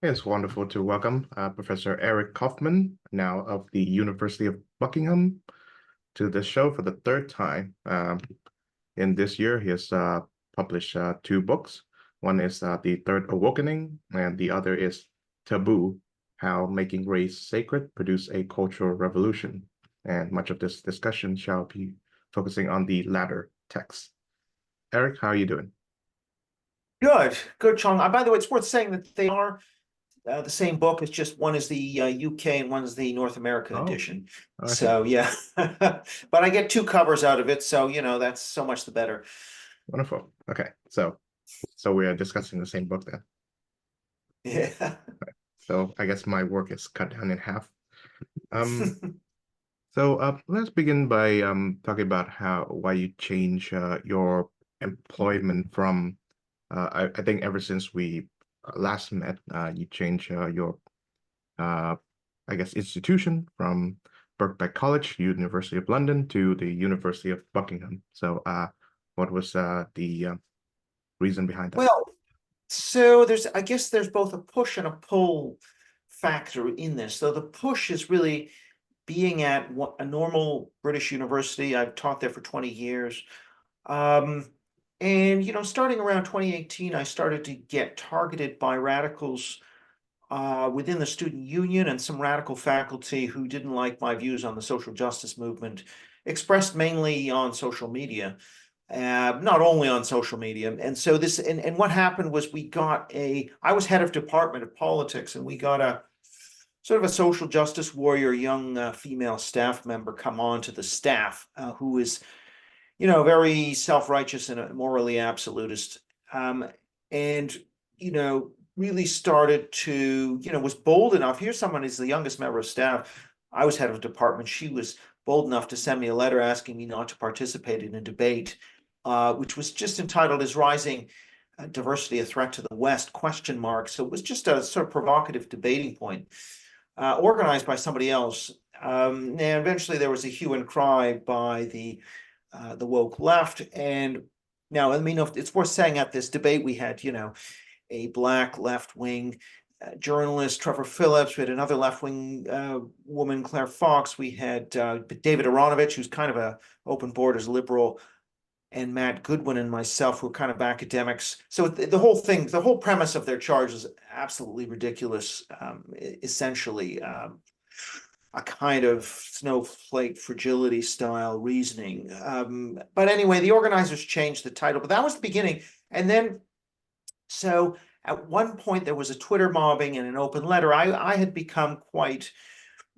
It's wonderful to welcome Professor Eric Kaufmann, now of the University of Buckingham, to the show for the third time. In this year, he has published two books. One is The Third Awakening, and the other is Taboo, How Making Race Sacred Produced a Cultural Revolution. And much of this discussion shall be focusing on the latter text. Eric, how are you doing? Good, Chong. By the way, it's worth saying that they are the same book. It's just one is the UK and one is the North America Oh, edition. I see. So yeah, but I get two covers out of it, so that's so much the better. Wonderful. Okay, so we are discussing the same book then. Yeah. So I guess my work is cut down in half. Um, so let's begin by talking about why you change your employment from I think ever since we last met, you changed your uh, I guess institution from Birkbeck College, University of London, to the University of Buckingham. So what was the reason behind that? Well, so I guess there's both a push and a pull factor in this. So the push is really being at a normal British university. I've taught there for 20 years. Um, and starting around 2018, I started to get targeted by radicals within the student union and some radical faculty who didn't like my views on the social justice movement, expressed mainly on social media, not only on social media. And so and what happened was I was head of department of politics, and we got a sort of a social justice warrior, young female staff member come on to the staff who is very self-righteous and morally absolutist. And, really started to, was bold enough. Here's someone who's the youngest member of staff. I was head of department. She was bold enough to send me a letter asking me not to participate in a debate, which was just entitled "Is Rising Diversity a Threat to the West?" question mark. So it was just a sort of provocative debating point, organized by somebody else. And eventually there was a hue and cry by the woke left. And now, I mean, it's worth saying at this debate, we had, a black left wing journalist, Trevor Phillips. We had another left wing woman, Claire Fox. We had David Aronovich, who's kind of a open borders liberal, and Matt Goodwin and myself, who are kind of academics. So the whole thing, the whole premise of their charge is absolutely ridiculous, essentially. A kind of snowflake fragility style reasoning. But anyway, the organizers changed the title, but that was the beginning. And then, so at one point, there was a Twitter mobbing and an open letter. I had become quite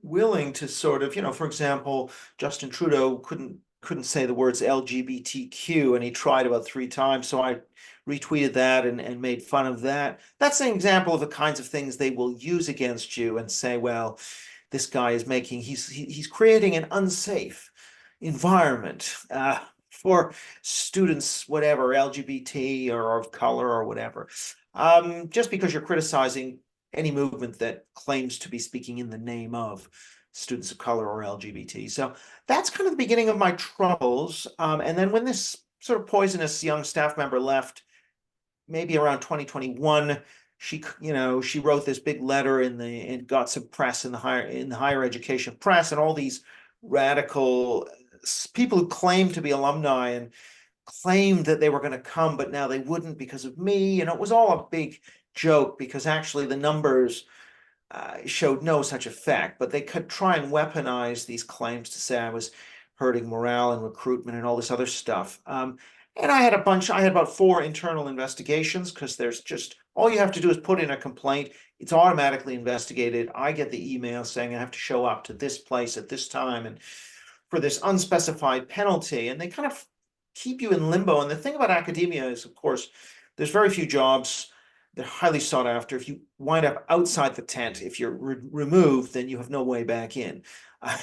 willing to sort of, for example, Justin Trudeau couldn't say the words LGBTQ, and he tried about 3 times. So I retweeted that and made fun of that. That's an example of the kinds of things they will use against you and say, well, this guy is he's creating an unsafe environment for students, whatever, LGBT or of color or whatever. Just because you're criticizing any movement that claims to be speaking in the name of students of color or LGBT. So that's kind of the beginning of my troubles. And then when this sort of poisonous young staff member left, maybe around 2021, she wrote this big letter and got some press in the higher education press, and all these radical people who claimed to be alumni and claimed that they were going to come, but now they wouldn't because of me. And it was all a big joke because actually the numbers showed no such effect, but they could try and weaponize these claims to say I was hurting morale and recruitment and all this other stuff. And I had about 4 internal investigations, because there's just, all you have to do is put in a complaint. It's automatically investigated. I get the email saying I have to show up to this place at this time and for this unspecified penalty. And they kind of keep you in limbo. And the thing about academia is, of course, there's very few jobs. They're highly sought after. If you wind up outside the tent, if you're removed, then you have no way back in,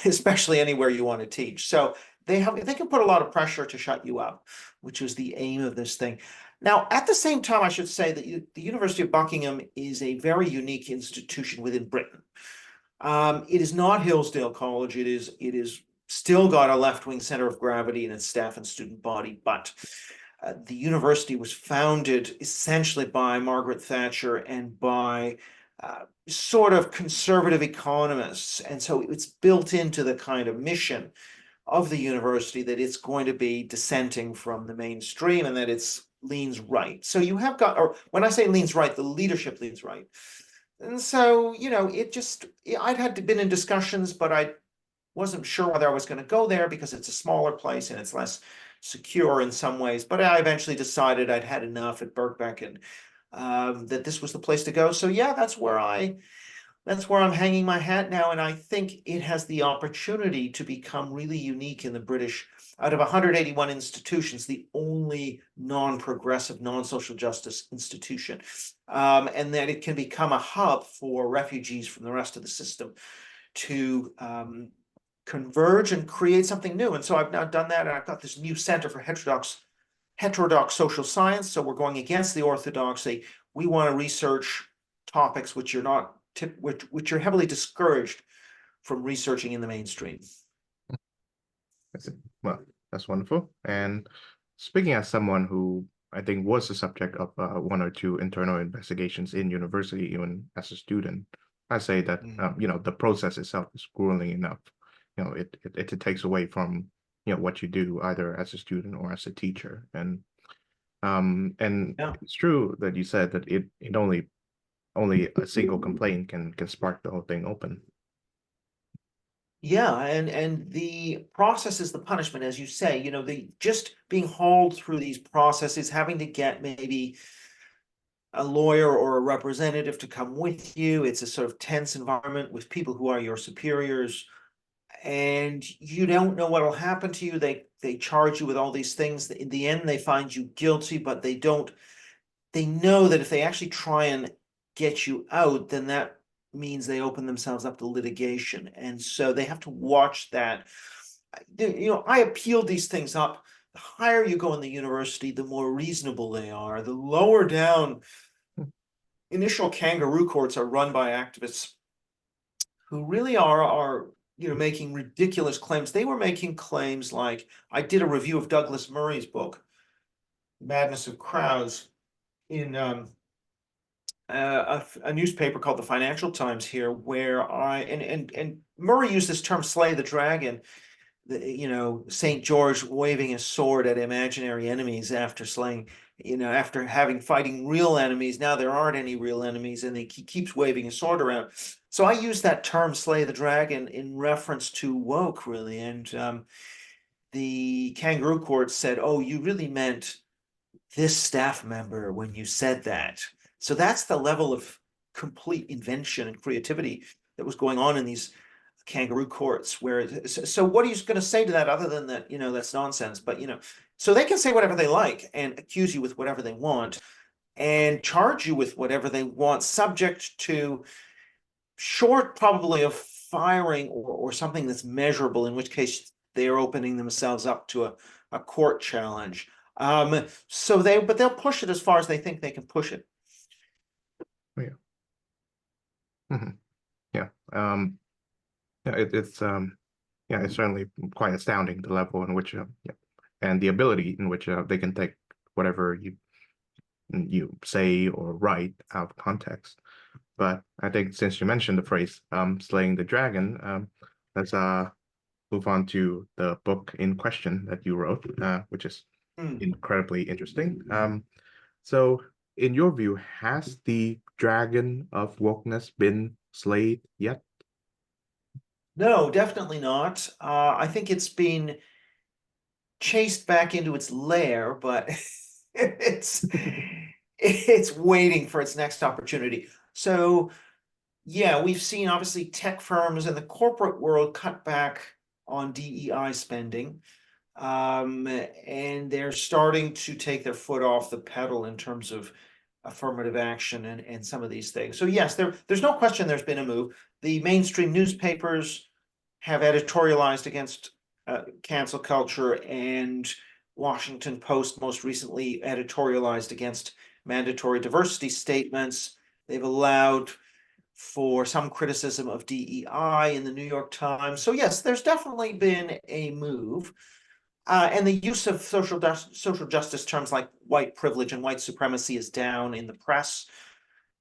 especially anywhere you want to teach. So they can put a lot of pressure to shut you up, which was the aim of this thing. Now, at the same time, I should say that the University of Buckingham is a very unique institution within Britain. It is not Hillsdale College. It is still got a left-wing center of gravity in its staff and student body, but the university was founded essentially by Margaret Thatcher and by sort of conservative economists. And so it's built into the kind of mission of the university that it's going to be dissenting from the mainstream and that it's leans right. So you have got, or when I say leans right, the leadership leans right. And so, I'd had been in discussions, but I wasn't sure whether I was going to go there because it's a smaller place and it's less secure in some ways. But I eventually decided I'd had enough at Birkbeck and that this was the place to go. So yeah, that's where I'm hanging my hat now. And I think it has the opportunity to become really unique in the British, out of 181 institutions, the only non-progressive, non-social justice institution. And that it can become a hub for refugees from the rest of the system to converge and create something new. And so I've now done that, and I've got this new Center for Heterodox Social Science. So we're going against the orthodoxy. We want to research topics which are not which are heavily discouraged from researching in the mainstream. Well, that's wonderful. And speaking as someone who I think was the subject of one or two internal investigations in university, even as a student, I say that the process itself is grueling enough. It takes away from what you do either as a student or as a teacher. And Yeah. it's true that you said that it only a single complaint can spark the whole thing open. Yeah, and the process is the punishment, as you say. The just being hauled through these processes, having to get maybe a lawyer or a representative to come with you. It's a sort of tense environment with people who are your superiors, and you don't know what will happen to you. They charge you with all these things. In the end, they find you guilty, but they know that if they actually try and get you out, then that means they open themselves up to litigation. And so they have to watch that. I appeal these things up. The higher you go in the university, the more reasonable they are. The lower down, initial kangaroo courts are run by activists who really are making ridiculous claims. They were making claims like, I did a review of Douglas Murray's book, Madness of Crowds, in a newspaper called the Financial Times here, where and Murray used this term "slay the dragon." Saint George waving his sword at imaginary enemies after slaying, after having fighting real enemies. Now there aren't any real enemies, and he keeps waving his sword around. So I use that term "slay the dragon" in reference to woke, really. And the kangaroo court said, "Oh, you really meant this staff member when you said that." So that's the level of complete invention and creativity that was going on in these kangaroo courts. So what are you going to say to that other than that, that's nonsense? But, so they can say whatever they like and accuse you with whatever they want and charge you with whatever they want, subject to short probably of firing or something that's measurable, in which case they're opening themselves up to a court challenge. But they'll push it as far as they think they can push it. Yeah. Yeah. It's certainly quite astounding the level in which and the ability in which they can take whatever you say or write out of context. But I think since you mentioned the phrase slaying the dragon, let's move on to the book in question that you wrote, which is incredibly interesting. So in your view, has the dragon of wokeness been slayed yet? No, definitely not. I think it's been chased back into its lair, but it's waiting for its next opportunity. So yeah, we've seen obviously tech firms and the corporate world cut back on DEI spending. And they're starting to take their foot off the pedal in terms of affirmative action and some of these things. So yes, there's no question there's been a move. The mainstream newspapers have editorialized against cancel culture, and Washington Post most recently editorialized against mandatory diversity statements. They've allowed for some criticism of DEI in the New York Times. So yes, there's definitely been a move. And the use of social justice terms like white privilege and white supremacy is down in the press.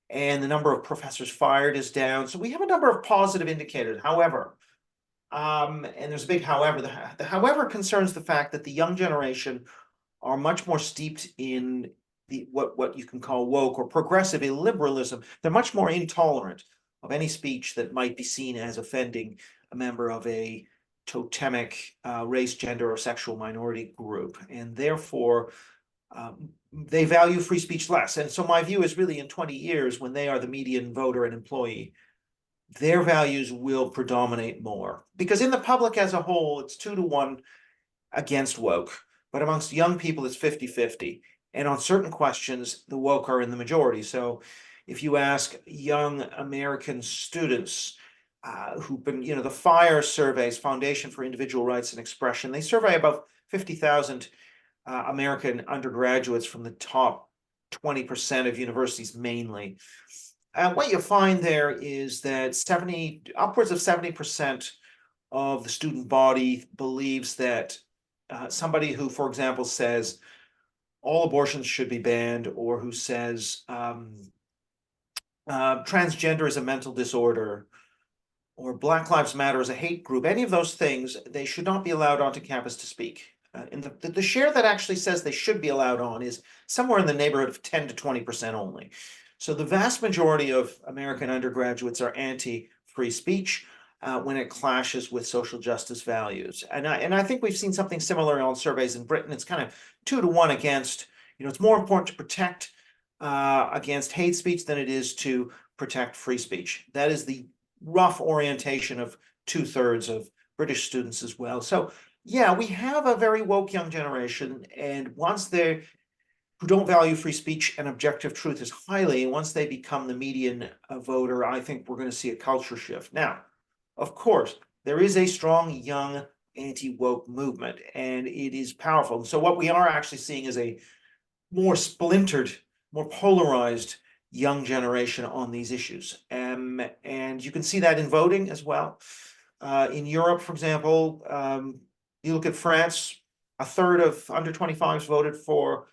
and the number of professors fired is down. So we have a number of positive indicators. However, and there's a big however, the however concerns the fact that the young generation are much more steeped in the what you can call woke or progressive illiberalism. They're much more intolerant of any speech that might be seen as offending a member of a totemic race, gender, or sexual minority group, and therefore they value free speech less. And so my view is really in 20 years, when they are the median voter and employee, their values will predominate more. Because in the public as a whole, it's 2-1 against woke. But amongst young people, it's 50-50. And on certain questions, the woke are in the majority. So if you ask young American students who've been, the FIRE surveys, Foundation for Individual Rights and Expression, they survey about 50,000 American undergraduates from the top 20% of universities mainly. And what you find there is that upwards of 70% of the student body believes that somebody who, for example, says all abortions should be banned, or who says transgender is a mental disorder, or Black Lives Matter is a hate group, any of those things, they should not be allowed onto campus to speak. And the share that actually says they should be allowed on is somewhere in the neighborhood of 10 to 20% only. So the vast majority of American undergraduates are anti-free speech when it clashes with social justice values. And I think we've seen something similar on surveys in Britain. It's kind of 2-1 against, it's more important to protect against hate speech than it is to protect free speech. That is the rough orientation of 2/3 of British students as well. So yeah, we have a very woke young generation, and once they who don't value free speech and objective truth as highly, once they become the median voter, I think we're going to see a culture shift. Now, of course, there is a strong young anti-woke movement, and it is powerful. So what we are actually seeing is a more splintered, more polarized young generation on these issues. And you can see that in voting as well. In Europe, for example, you look at France, a third of under 25s voted for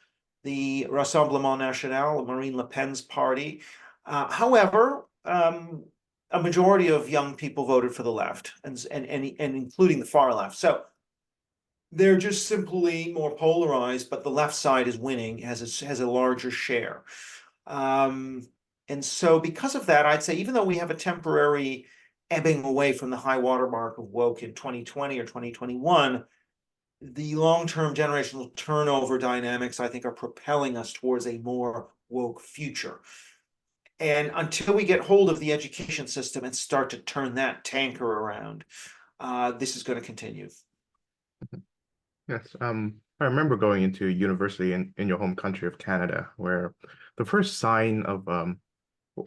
the Rassemblement National, Marine Le Pen's party. However, a majority of young people voted for the left, and including the far left. So they're just simply more polarized, but the left side is winning, has a larger share. And so because of that, I'd say even though we have a temporary ebbing away from the high watermark of woke in 2020 or 2021, the long-term generational turnover dynamics, I think, are propelling us towards a more woke future. And until we get hold of the education system and start to turn that tanker around, this is going to continue. Yes. I remember going into university in your home country of Canada, where the first sign of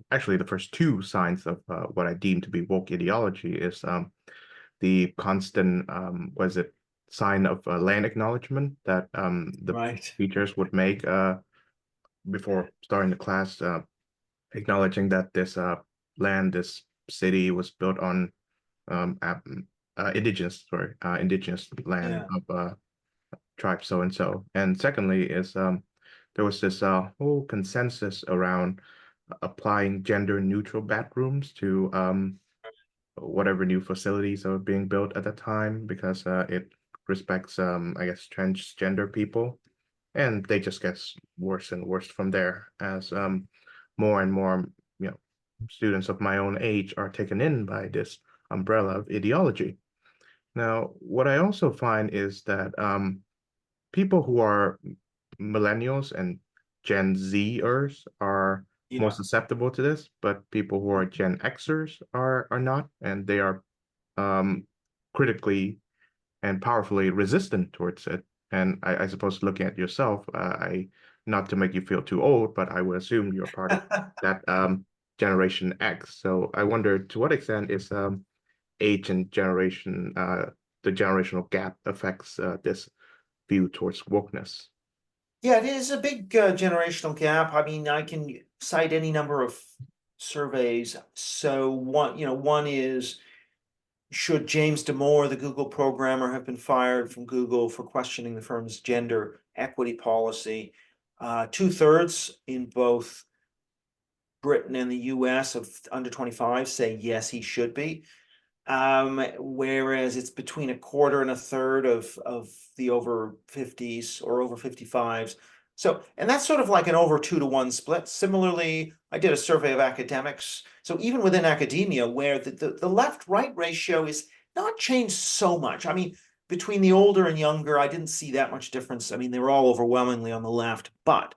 actually the first two signs of what I deem to be woke ideology is the constant was it sign of land acknowledgement that the Right. teachers would make before starting the class, acknowledging that this land, this city was built on indigenous land Yeah. of tribe so and so. And secondly is there was this whole consensus around applying gender neutral bathrooms to whatever new facilities are being built at the time, because it respects I guess transgender people, and they just gets worse and worse from there as more and more students of my own age are taken in by this umbrella of ideology. Now, what I also find is that people who are millennials and Gen Zers are more Yeah. susceptible to this, but people who are Gen Xers are not, and they are um, critically and powerfully resistant towards it. And I suppose looking at yourself, I not to make you feel too old, but I would assume you're part of that Generation X. So I wonder to what extent is age and generation the generational gap affects this view towards wokeness. Yeah, it is a big generational gap. I mean, I can cite any number of surveys. So one is, should James Damore, the Google programmer, have been fired from Google for questioning the firm's gender equity policy? 2/3 in both Britain and the US of under 25 say yes, he should be. Whereas it's between a quarter and a third of the over 50s or over 55s. So, and that's sort of like an over 2-to-1 split. Similarly, I did a survey of academics. So even within academia, where the left-right ratio is not changed so much. I mean, between the older and younger, I didn't see that much difference. I mean, they were all overwhelmingly on the left, but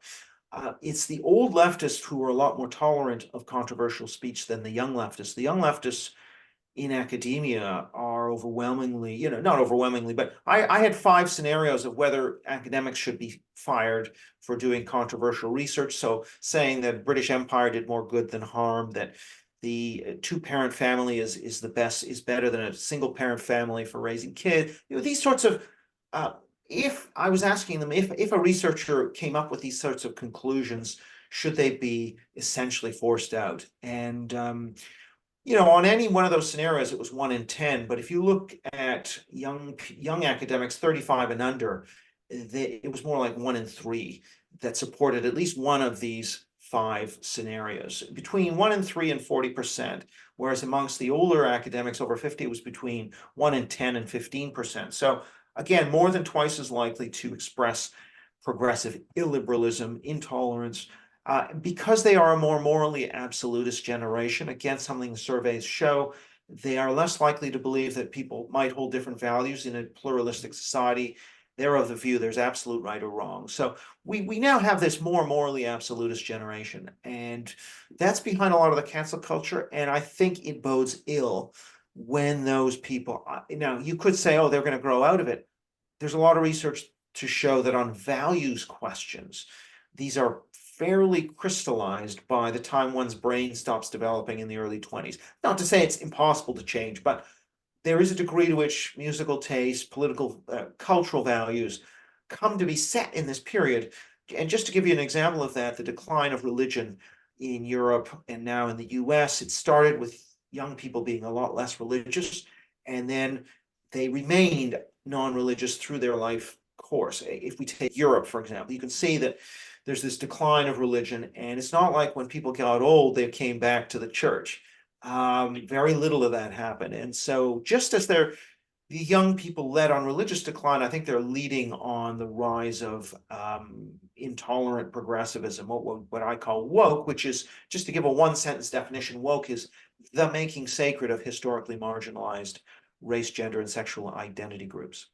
it's the old leftists who are a lot more tolerant of controversial speech than the young leftists. The young leftists in academia are overwhelmingly, not overwhelmingly, but I had 5 scenarios of whether academics should be fired for doing controversial research. So saying that British Empire did more good than harm, that the 2-parent family is the best, is better than a single parent family for raising kids. These sorts of, if I was asking them, if a researcher came up with these sorts of conclusions, should they be essentially forced out? And on any one of those scenarios, it was 1 in 10. But if you look at young academics, 35 and under, it was more like 1 in 3 that supported at least one of these 5 scenarios, between 1 in 3 and 40%. Whereas amongst the older academics over 50, it was between 1 in 10 and 15%. So again, more than twice as likely to express progressive illiberalism, intolerance, because they are a more morally absolutist generation. Again, something the surveys show, they are less likely to believe that people might hold different values in a pluralistic society. They're of the view there's absolute right or wrong. So we now have this more morally absolutist generation, and that's behind a lot of the cancel culture. And I think it bodes ill when those people, now you could say, oh, they're going to grow out of it. There's a lot of research to show that on values questions, these are fairly crystallized by the time one's brain stops developing in the early 20s. Not to say it's impossible to change, but there is a degree to which musical taste, political, cultural values come to be set in this period. And just to give you an example of that, the decline of religion in Europe and now in the US, it started with young people being a lot less religious, and then they remained non-religious through their life course. If we take Europe, for example, you can see that there's this decline of religion, and it's not like when people got old, they came back to the church. Very little of that happened. And so just as the young people led on religious decline, I think they're leading on the rise of intolerant progressivism, what I call woke, which is, just to give a 1-sentence definition, woke is the making sacred of historically marginalized race, gender, and sexual identity groups.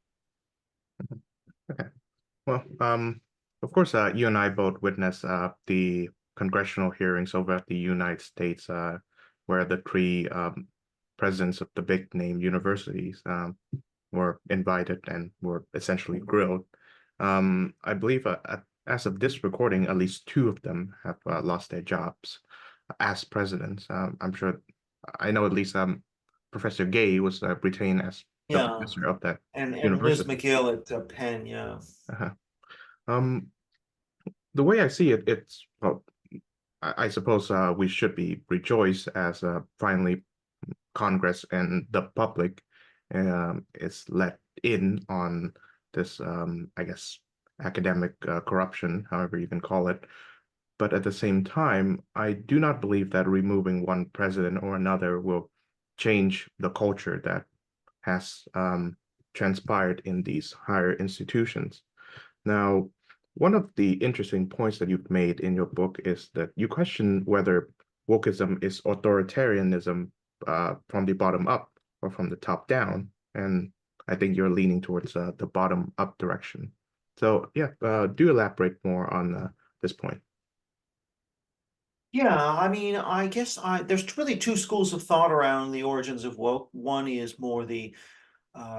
Okay. Well, of course, you and I both witnessed the congressional hearings over at the United States, where the 3 presidents of the big name universities were invited and were essentially grilled. I believe as of this recording, at least 2 of them have lost their jobs as presidents. I'm sure, I know at least Professor Gay was retained as the professor of that and Liz university. McGill at Penn, yeah. Um, the way I see it, it's, well, I suppose we should be rejoiced as finally Congress and the public is let in on this, I guess, academic corruption, however you can call it. But at the same time, I do not believe that removing one president or another will change the culture that has transpired in these higher institutions. Now, one of the interesting points that you've made in your book is that you question whether wokeism is authoritarianism from the bottom up or from the top down. And I think you're leaning towards the bottom up direction. So yeah, do elaborate more on this point. Yeah, I mean, I guess there's really 2 schools of thought around the origins of woke. One is more the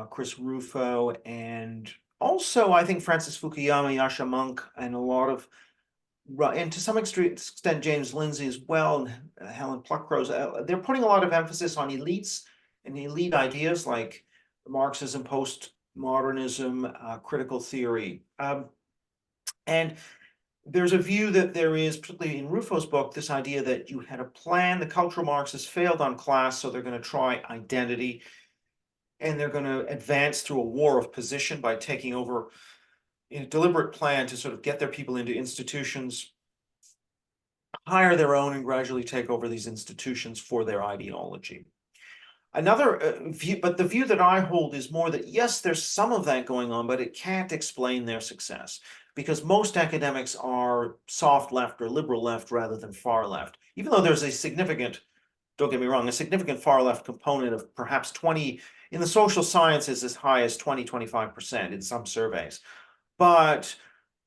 Chris Rufo, and also I think Francis Fukuyama, Yasha Monk, and a lot of, and to some extent James Lindsay as well, and Helen Pluckrose. They're putting a lot of emphasis on elites and elite ideas like Marxism, postmodernism, critical theory, and there's a view that there is, particularly in Rufo's book, this idea that you had a plan. The cultural Marxists failed on class, so they're going to try identity, and they're going to advance through a war of position by taking over in a deliberate plan to sort of get their people into institutions hire their own and gradually take over these institutions for their ideology. Another view, but the view that I hold is more that yes, there's some of that going on, but it can't explain their success because most academics are soft left or liberal left rather than far left, even though there's a significant, don't get me wrong, a significant far left component of perhaps 20, in the social sciences as high as 20-25% in some surveys. But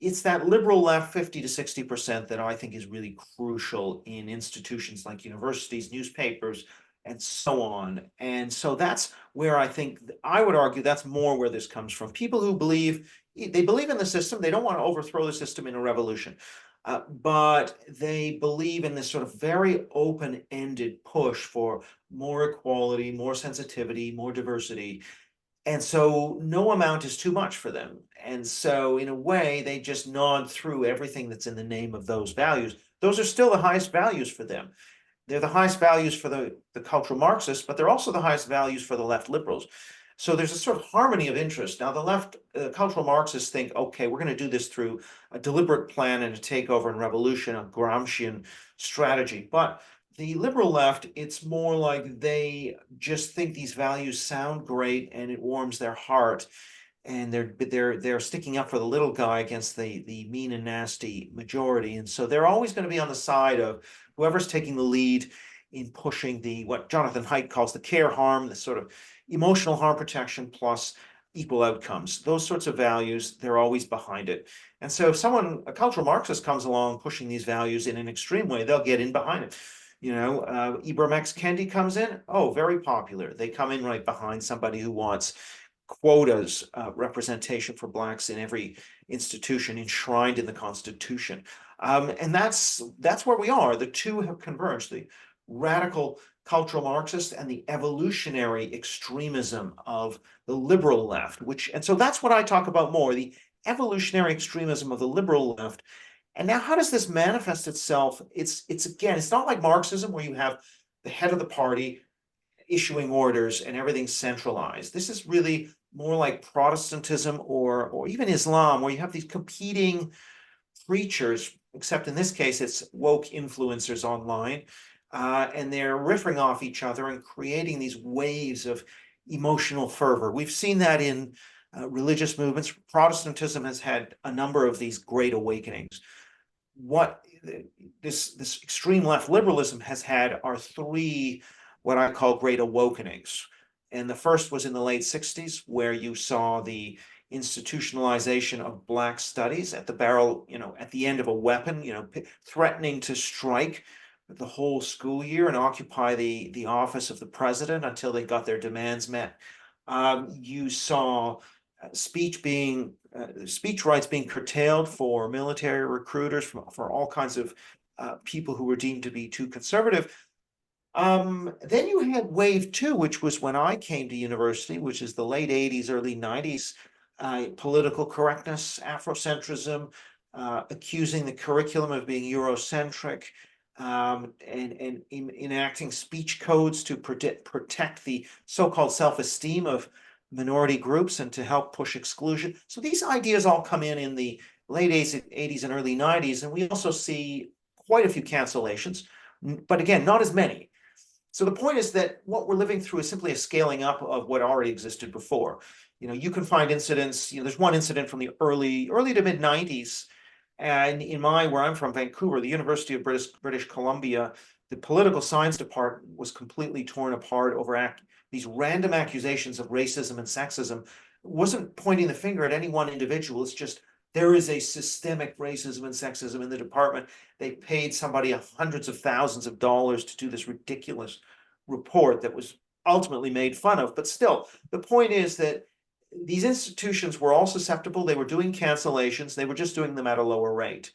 it's that liberal left 50 to 60% that I think is really crucial in institutions like universities, newspapers, and so on. And so that's where I think, I would argue that's more where this comes from. People who believe, they believe in the system, they don't want to overthrow the system in a revolution. But they believe in this sort of very open-ended push for more equality, more sensitivity, more diversity. And so no amount is too much for them. And so in a way, they just nod through everything that's in the name of those values. Those are still the highest values for them. They're the highest values for the cultural Marxists, but they're also the highest values for the left liberals. So there's a sort of harmony of interest. Now, the left cultural Marxists think, okay, we're going to do this through a deliberate plan and a takeover and revolution, a Gramscian strategy. But the liberal left, it's more like they just think these values sound great and it warms their heart. And they're sticking up for the little guy against the mean and nasty majority. And so they're always going to be on the side of whoever's taking the lead in pushing the what Jonathan Haidt calls the care harm, the sort of emotional harm protection plus equal outcomes. Those sorts of values, they're always behind it. And so if someone, a cultural Marxist, comes along pushing these values in an extreme way, they'll get in behind it. You know, Ibram X. Kendi comes in, oh, very popular. They come in right behind somebody who wants quotas, representation for blacks in every institution enshrined in the Constitution. And that's where we are. The two have converged, the radical cultural Marxist and the evolutionary extremism of the liberal left, and so that's what I talk about more, the evolutionary extremism of the liberal left. And now how does this manifest itself? It's again, it's not like Marxism where you have the head of the party issuing orders and everything's centralized. This is really more like Protestantism or even Islam, where you have these competing preachers, except in this case, it's woke influencers online, and they're riffing off each other and creating these waves of emotional fervor. We've seen that in religious movements. Protestantism has had a number of these great awakenings. What this extreme left liberalism has had are three what I call great awakenings. And the first was in the late 60s, where you saw the institutionalization of black studies at the barrel, at the end of a weapon, threatening to strike the whole school year and occupy the office of the president until they got their demands met. You saw speech rights being curtailed for military recruiters, for all kinds of people who were deemed to be too conservative. Then you had wave two, which was when I came to university, which is the late 80s, early 90s, political correctness, Afrocentrism, accusing the curriculum of being Eurocentric, and enacting speech codes to protect the so-called self-esteem of minority groups and to help push exclusion. So these ideas all come in the late 80s and early 90s, and we also see quite a few cancellations, but again, not as many. So the point is that what we're living through is simply a scaling up of what already existed before. You can find incidents, there's one incident from the early to mid 90s. And where I'm from, Vancouver, the University of British Columbia, the political science department was completely torn apart over these random accusations of racism and sexism. It wasn't pointing the finger at any one individual. It's just, there is a systemic racism and sexism in the department. They paid somebody hundreds of thousands of dollars to do this ridiculous report that was ultimately made fun of. But still, the point is that these institutions were all susceptible. They were doing cancellations. They were just doing them at a lower rate.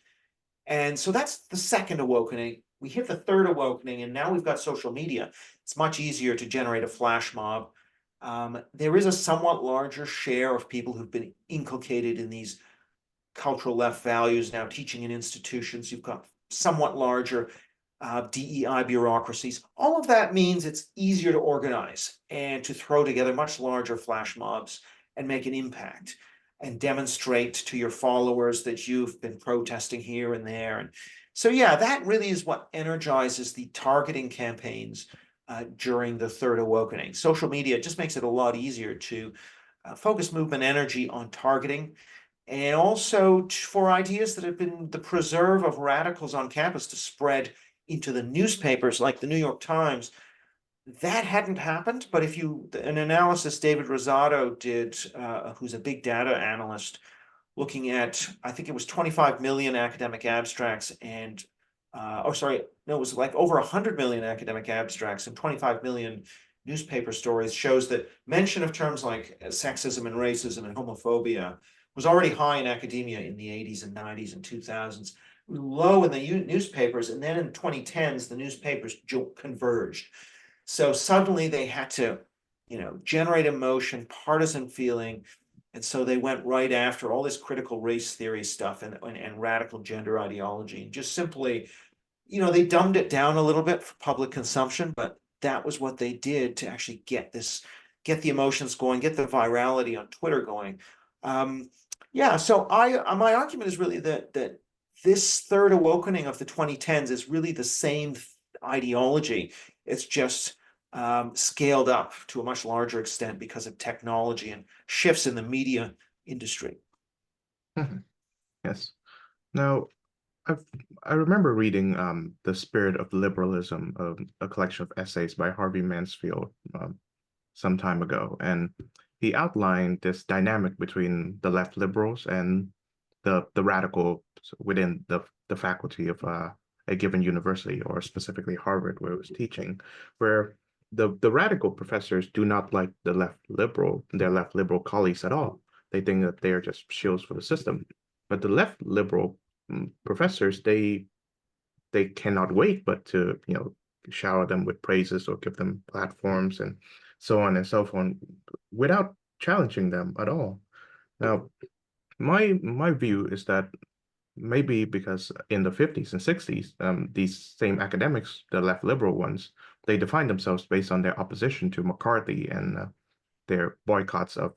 And so that's the second awakening. We hit the third awakening, and now we've got social media. It's much easier to generate a flash mob. There is a somewhat larger share of people who've been inculcated in these cultural left values now teaching in institutions. You've got somewhat larger DEI bureaucracies. All of that means it's easier to organize and to throw together much larger flash mobs and make an impact and demonstrate to your followers that you've been protesting here and there. And So yeah, that really is what energizes the targeting campaigns during the Third Awakening. Social media just makes it a lot easier to focus movement energy on targeting, and also for ideas that have been the preserve of radicals on campus to spread into the newspapers like the New York Times. That hadn't happened, but if you, an analysis David Rosado did, who's a big data analyst, looking at, I think it was 25 million academic abstracts and, oh, sorry, no, it was like over 100 million academic abstracts and 25 million newspaper stories, shows that mention of terms like sexism and racism and homophobia was already high in academia in the 80s and 90s and 2000s, low in the newspapers, and then in 2010s, the newspapers converged. So suddenly they had to, generate emotion, partisan feeling. And so they went right after all this critical race theory stuff and radical gender ideology, and just simply, they dumbed it down a little bit for public consumption, but that was what they did to actually get the emotions going, get the virality on Twitter going. Yeah, so my argument is really that this third awakening of the 2010s is really the same ideology. It's just scaled up to a much larger extent because of technology and shifts in the media industry. Mhm. Yes. Now, I've, I remember reading The Spirit of Liberalism, a collection of essays by Harvey Mansfield some time ago, and he outlined this dynamic between the left liberals and the radicals within the faculty of a given university, or specifically Harvard, where he was teaching, where the radical professors do not like their left liberal colleagues at all. They think that they are just shills for the system. But the left liberal professors, they cannot wait but to, shower them with praises or give them platforms and so on and so forth without challenging them at all. Now, my view is that maybe because in the 50s and 60s, these same academics, the left liberal ones, they defined themselves based on their opposition to McCarthy and their boycotts of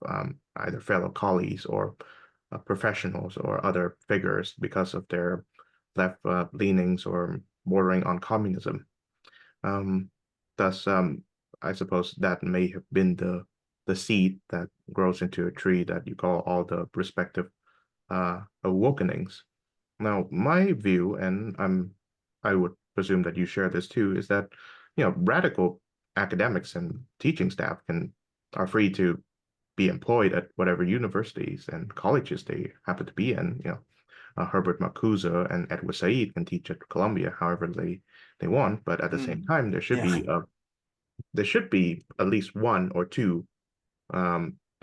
either fellow colleagues or professionals or other figures because of their left leanings or bordering on communism. Um, thus, I suppose that may have been the seed that grows into a tree that you call all the respective awakenings. Now, my view, and I would presume that you share this too, is that, radical academics and teaching staff are free to be employed at whatever universities and colleges they happen to be in. Herbert Marcuse and Edward Said can teach at Columbia however they want, but at the same time, Yeah. there should be at least one or two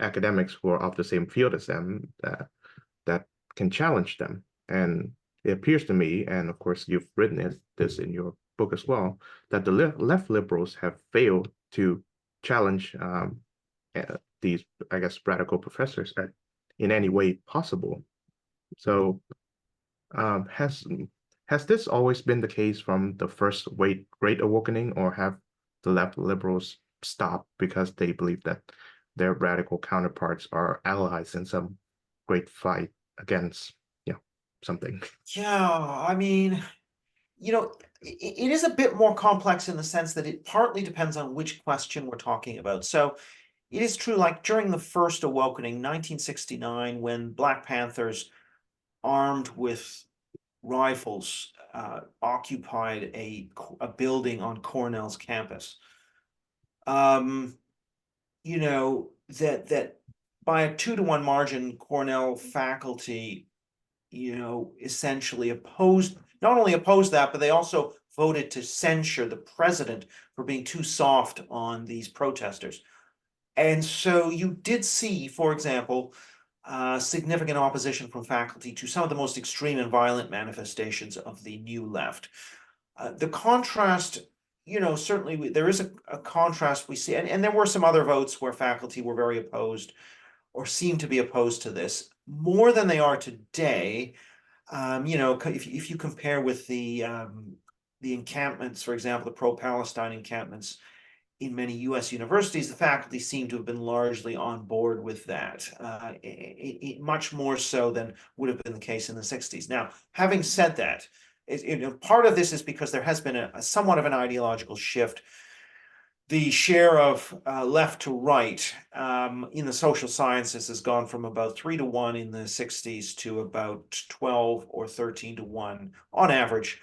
academics who are of the same field as them that can challenge them. And it appears to me, and of course you've written this in your book as well, that the left liberals have failed to challenge these, I guess, radical professors in any way possible. So um, has has this always been the case from the first Great Awakening, or have the left liberals stopped because they believe that their radical counterparts are allies in some great fight against, something? Yeah, I mean, it is a bit more complex in the sense that it partly depends on which question we're talking about. So it is true, like during the first awakening, 1969, when Black Panthers, armed with rifles, occupied a building on Cornell's campus. Um, that by a 2-to-1 margin, Cornell faculty, essentially not only opposed that, but they also voted to censure the president for being too soft on these protesters. And so you did see, for example, significant opposition from faculty to some of the most extreme and violent manifestations of the new left. The contrast, certainly there is a contrast we see, and there were some other votes where faculty were very opposed or seemed to be opposed to this more than they are today. If you compare with the encampments, for example, the pro-Palestine encampments in many US universities, the faculty seem to have been largely on board with that, much more so than would have been the case in the 60s. Now, having said that, part of this is because there has been a somewhat of an ideological shift. The share of left to right in the social sciences has gone from about 3-1 in the 60s to about 12 or 13-1 on average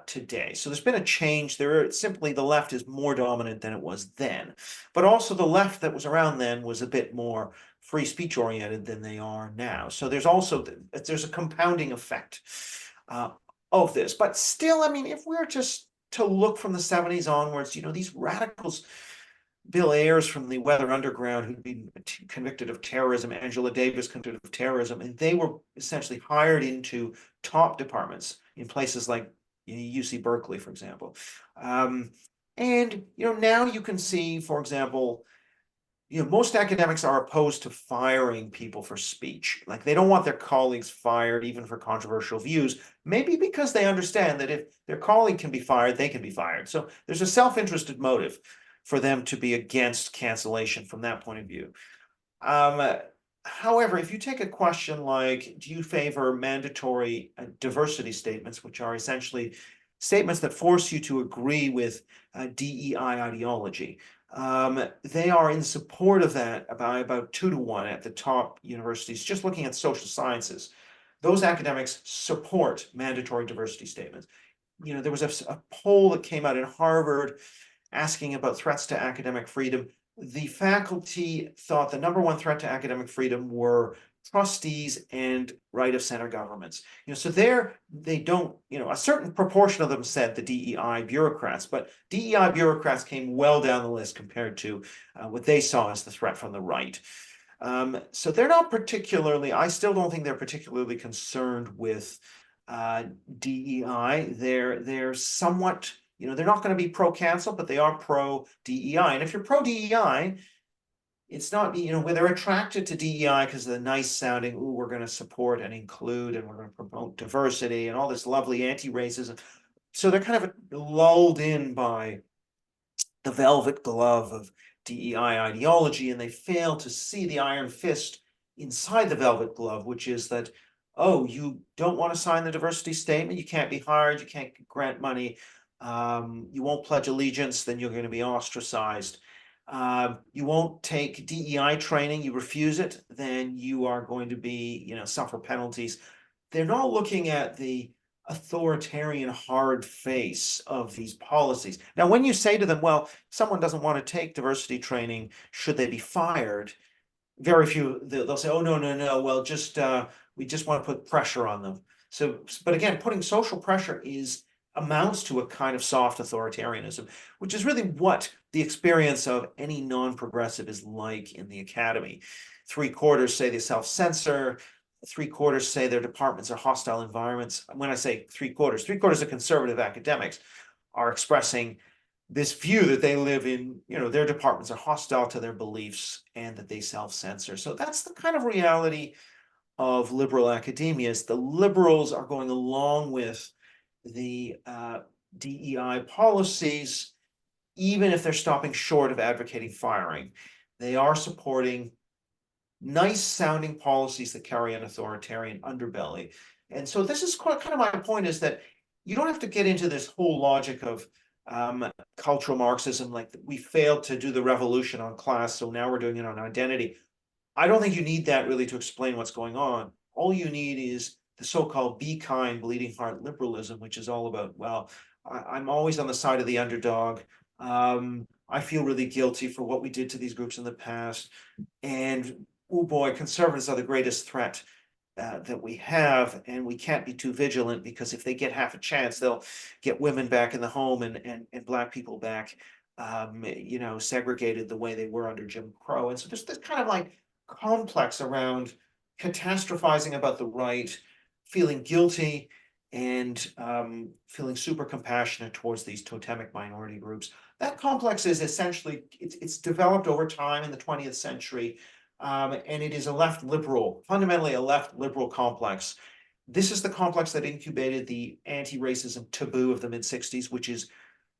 today. So there's been a change there. Simply the left is more dominant than it was then. But also the left that was around then was a bit more free speech oriented than they are now. So there's a compounding effect of this. But still, I mean, if we're just to look from the 70s onwards, these radicals, Bill Ayers from the Weather Underground, who'd been convicted of terrorism, Angela Davis convicted of terrorism, and they were essentially hired into top departments in places like UC Berkeley, for example. And now you can see, for example, most academics are opposed to firing people for speech. Like they don't want their colleagues fired even for controversial views, maybe because they understand that if their colleague can be fired, they can be fired. So there's a self-interested motive for them to be against cancellation from that point of view. However, if you take a question like, do you favor mandatory diversity statements, which are essentially statements that force you to agree with DEI ideology, they are in support of that by about 2-1 at the top universities. Just looking at social sciences, those academics support mandatory diversity statements. There was a poll that came out in Harvard asking about threats to academic freedom. The faculty thought the number one threat to academic freedom were trustees and right of center governments. So they don't, a certain proportion of them said the DEI bureaucrats, but DEI bureaucrats came well down the list compared to what they saw as the threat from the right. So they're not particularly, I still don't think they're particularly concerned with DEI. They're somewhat, they're not going to be pro-cancel, but they are pro-DEI. And if you're pro-DEI, it's not, where they're attracted to DEI because of the nice sounding, ooh, we're going to support and include and we're going to promote diversity and all this lovely anti-racism. So they're kind of lulled in by the velvet glove of DEI ideology, and they fail to see the iron fist inside the velvet glove, which is that, oh, you don't want to sign the diversity statement, you can't be hired, you can't grant money, you won't pledge allegiance, then you're going to be ostracized. You won't take DEI training, you refuse it, then you are going to be, suffer penalties. They're not looking at the authoritarian hard face of these policies. Now, when you say to them, well, someone doesn't want to take diversity training, should they be fired? Very few, they'll say, oh, no, well, we just want to put pressure on them. So, but again, putting social pressure amounts to a kind of soft authoritarianism, which is really what the experience of any non-progressive is like in the academy. 3/4 say they self-censor, 3/4 say their departments are hostile environments. When I say 3/4 of conservative academics are expressing this view that they live in, their departments are hostile to their beliefs and that they self-censor. So that's the kind of reality of liberal academia. Is the liberals are going along with the DEI policies, even if they're stopping short of advocating firing. They are supporting nice sounding policies that carry an authoritarian underbelly. And so this is kind of my point, is that you don't have to get into this whole logic of cultural Marxism, like we failed to do the revolution on class, so now we're doing it on identity. I don't think you need that really to explain what's going on. All you need is the so-called be kind, bleeding heart liberalism, which is all about, well, I'm always on the side of the underdog. I feel really guilty for what we did to these groups in the past. And oh boy, conservatives are the greatest threat that we have, and we can't be too vigilant, because if they get half a chance, they'll get women back in the home and Black people back, segregated the way they were under Jim Crow. And so there's this kind of like complex around catastrophizing about the right, feeling guilty, and feeling super compassionate towards these totemic minority groups. That complex is essentially, it's developed over time in the 20th century. And it is fundamentally a left liberal complex. This is the complex that incubated the anti-racism taboo of the mid-60s, which is,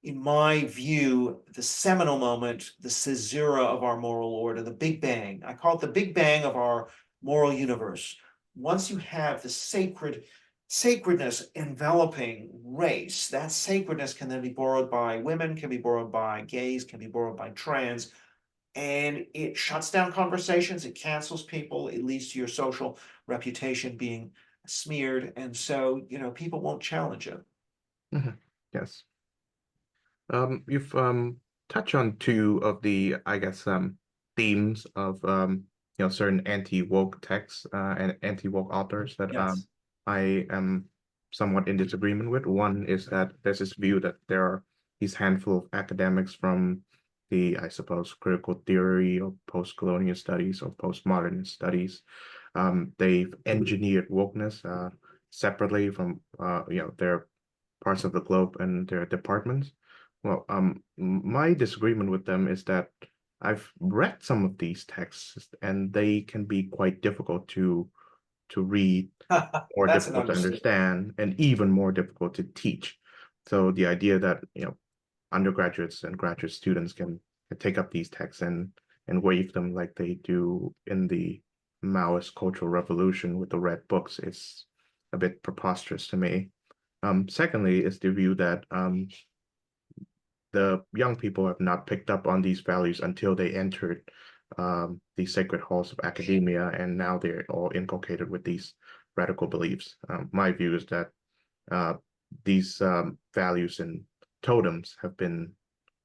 in my view, the seminal moment, the caesura of our moral order, the Big Bang. I call it the Big Bang of our moral universe. Once you have the sacred sacredness enveloping race. That sacredness can then be borrowed by women, can be borrowed by gays, can be borrowed by trans, and it shuts down conversations, it cancels people, it leads to your social reputation being smeared, and so, people won't challenge it. Mhm. Yes. You've touched on two of the, I guess, themes of certain anti-woke texts and anti-woke authors that Yes. I am somewhat in disagreement with. One is that there's this view that there are these handful of academics from the, I suppose, critical theory or post-colonial studies or postmodernist studies. They've engineered wokeness separately from their parts of the globe and their departments. Well, my disagreement with them is that I've read some of these texts and they can be quite difficult to read, more That's an difficult to understatement. understand, and even more difficult to teach. So the idea that undergraduates and graduate students can take up these texts and wave them like they do in the Maoist Cultural Revolution with the red books is a bit preposterous to me. Secondly, is the view that the young people have not picked up on these values until they entered the sacred halls of academia, and now they're all inculcated with these radical beliefs. My view is that uh, these values and totems have been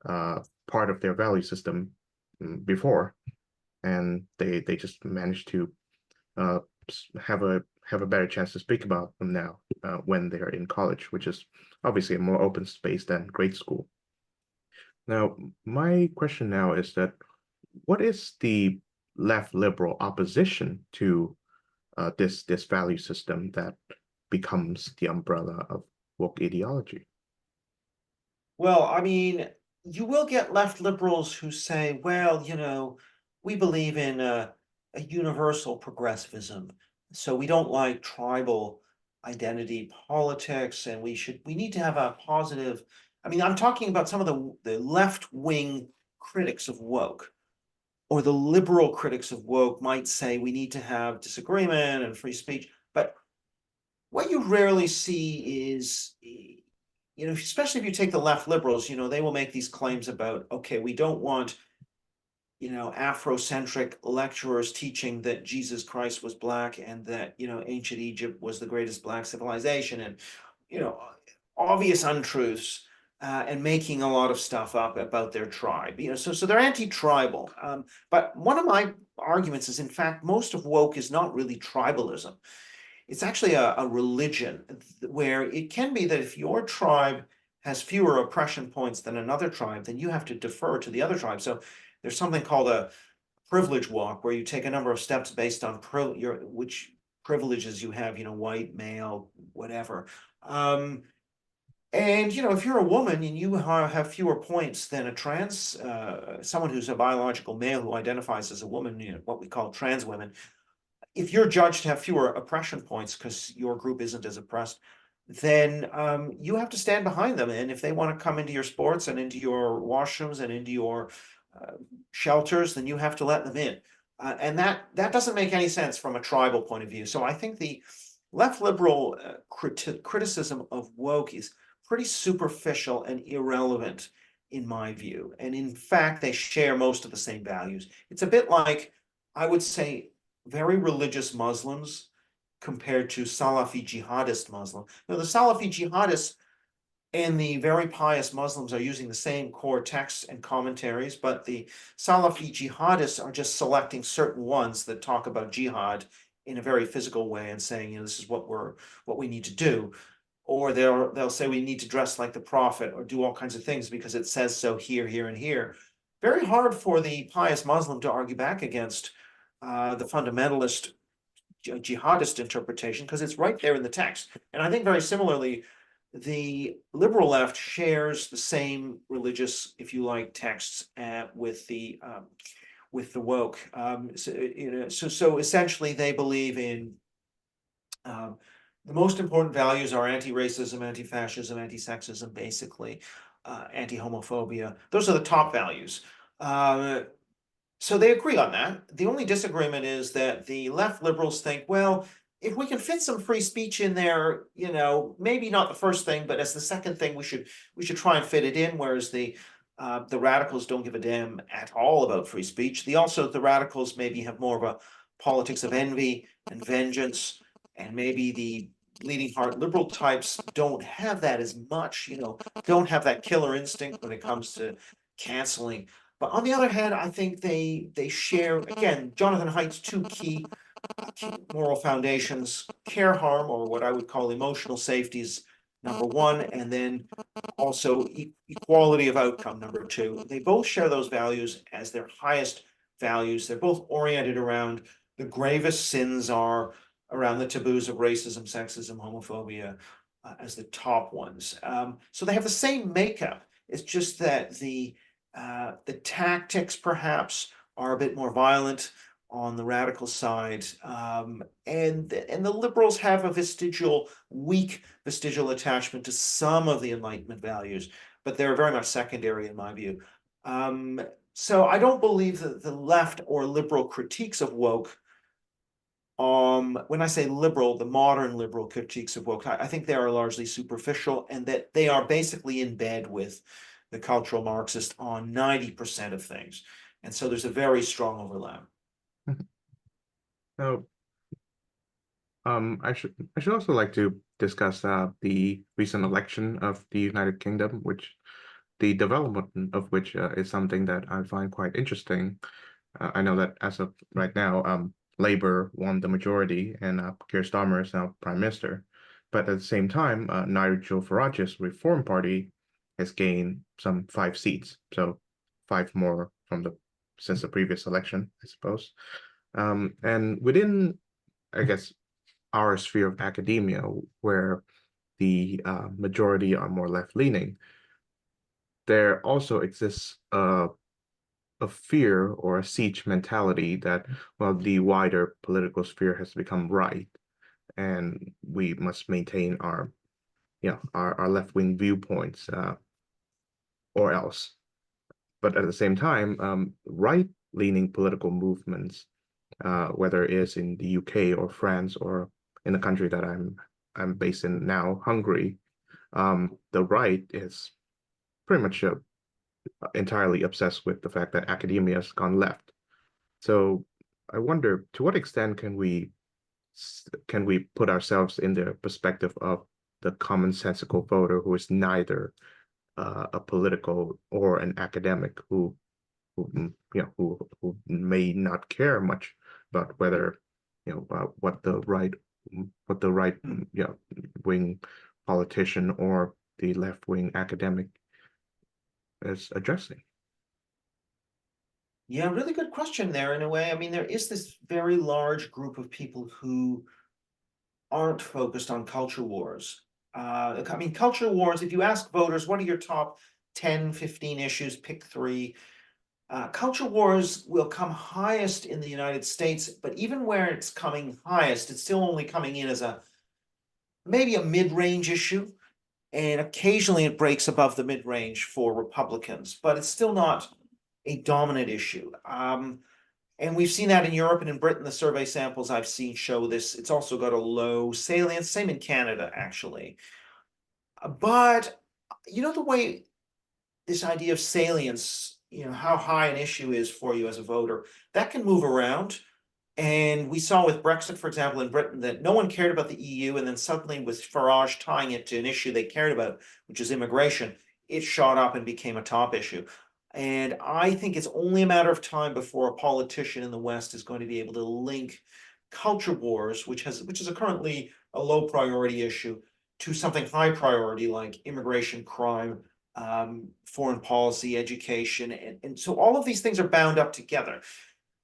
part of their value system before, and they just managed to uh, have a better chance to speak about them now when they're in college, which is obviously a more open space than grade school. Now, my question now is that what is the left liberal opposition to this value system that becomes the umbrella of woke ideology? Well, I mean, you will get left liberals who say, well, we believe in a universal progressivism. So we don't like tribal identity politics, and we need to have a positive. I mean, I'm talking about some of the left-wing critics of woke, or the liberal critics of woke might say we need to have disagreement and free speech. But what you rarely see is, especially if you take the left liberals, they will make these claims about, okay, we don't want, Afrocentric lecturers teaching that Jesus Christ was black and that, ancient Egypt was the greatest black civilization, and, you know, obvious untruths. And making a lot of stuff up about their tribe, so they're anti-tribal. But one of my arguments is, in fact, most of woke is not really tribalism. It's actually a religion, where it can be that if your tribe has fewer oppression points than another tribe, then you have to defer to the other tribe. So there's something called a privilege walk, where you take a number of steps based on which privileges you have, white, male, whatever. And if you're a woman and you have fewer points than a trans, someone who's a biological male who identifies as a woman, what we call trans women, if you're judged to have fewer oppression points because your group isn't as oppressed, then you have to stand behind them. And if they want to come into your sports and into your washrooms and into your uh, shelters, then you have to let them in. And that doesn't make any sense from a tribal point of view. So I think the left liberal criticism of woke is pretty superficial and irrelevant in my view. And in fact, they share most of the same values. It's a bit like, I would say, very religious Muslims compared to Salafi jihadist Muslim. Now, the Salafi jihadists and the very pious Muslims are using the same core texts and commentaries, but the Salafi jihadists are just selecting certain ones that talk about jihad in a very physical way and saying, this is what we need to do. Or they'll say we need to dress like the prophet or do all kinds of things because it says so here, here, and here. Very hard for the pious Muslim to argue back against the fundamentalist jihadist interpretation, because it's right there in the text. And I think very similarly, the liberal left shares the same religious, if you like, texts with the woke. So essentially, they believe in the most important values are anti-racism, anti-fascism, anti-sexism, basically, anti-homophobia. Those are the top values. So they agree on that. The only disagreement is that the left liberals think, well, if we can fit some free speech in there, you know, maybe not the first thing, but as the second thing, we should try and fit it in. Whereas the radicals don't give a damn at all about free speech. The radicals maybe have more of a politics of envy and vengeance, and maybe the bleeding heart liberal types don't have that as much, you know, don't have that killer instinct when it comes to canceling. But on the other hand, I think they share, again, Jonathan Haidt's two key moral foundations: care harm, or what I would call emotional safety, is number one, and then also equality of outcome, number two. They both share those values as their highest values. They're both oriented around the gravest sins are around the taboos of racism, sexism, homophobia, as the top ones. So they have the same makeup. It's just that the tactics perhaps are a bit more violent on the radical side, and the liberals have a weak vestigial attachment to some of the Enlightenment values, but they're very much secondary in my view. So I don't believe that the left or liberal critiques of woke, when I say liberal, the modern liberal critiques of woke, I think they are largely superficial, and that they are basically in bed with the cultural Marxist on 90% of things. And so there's a very strong overlap. So, I should also like to discuss the recent election of the United Kingdom, which the development of which is something that I find quite interesting. I know that as of right now, Labour won the majority, and Keir Starmer is now Prime Minister. But at the same time, Nigel Farage's Reform Party has gained some 5 seats, so 5 more from the since the previous election, I suppose. And within, I guess, our sphere of academia, where the majority are more left-leaning, there also exists a fear or a siege mentality that, well, the wider political sphere has become right, and we must maintain our, our left-wing viewpoints, or else. But at the same time, right-leaning political movements, whether it is in the UK or France or in the country that I'm based in now, Hungary, the right is pretty much entirely obsessed with the fact that academia has gone left. So I wonder, to what extent can we put ourselves in the perspective of the commonsensical voter who is neither a political or an academic, who may not care much about whether what the right wing politician or the left wing academic is addressing. Yeah, really good question there in a way. I mean, there is this very large group of people who aren't focused on culture wars. I mean, culture wars, if you ask voters, what are your top 10, 15 issues, pick three. Culture wars will come highest in the United States, but even where it's coming highest, it's still only coming in as maybe a mid-range issue. And occasionally it breaks above the mid-range for Republicans, but it's still not a dominant issue. And we've seen that in Europe and in Britain. The survey samples I've seen show this. It's also got a low salience, same in Canada, actually. But you know, the way this idea of salience, you know, how high an issue is for you as a voter, that can move around. And we saw with Brexit, for example, in Britain, that no one cared about the EU, and then suddenly with Farage tying it to an issue they cared about, which is immigration, it shot up and became a top issue. And I think it's only a matter of time before a politician in the West is going to be able to link culture wars, which is currently a low priority issue, to something high priority like immigration, crime, foreign policy, education. And so all of these things are bound up together.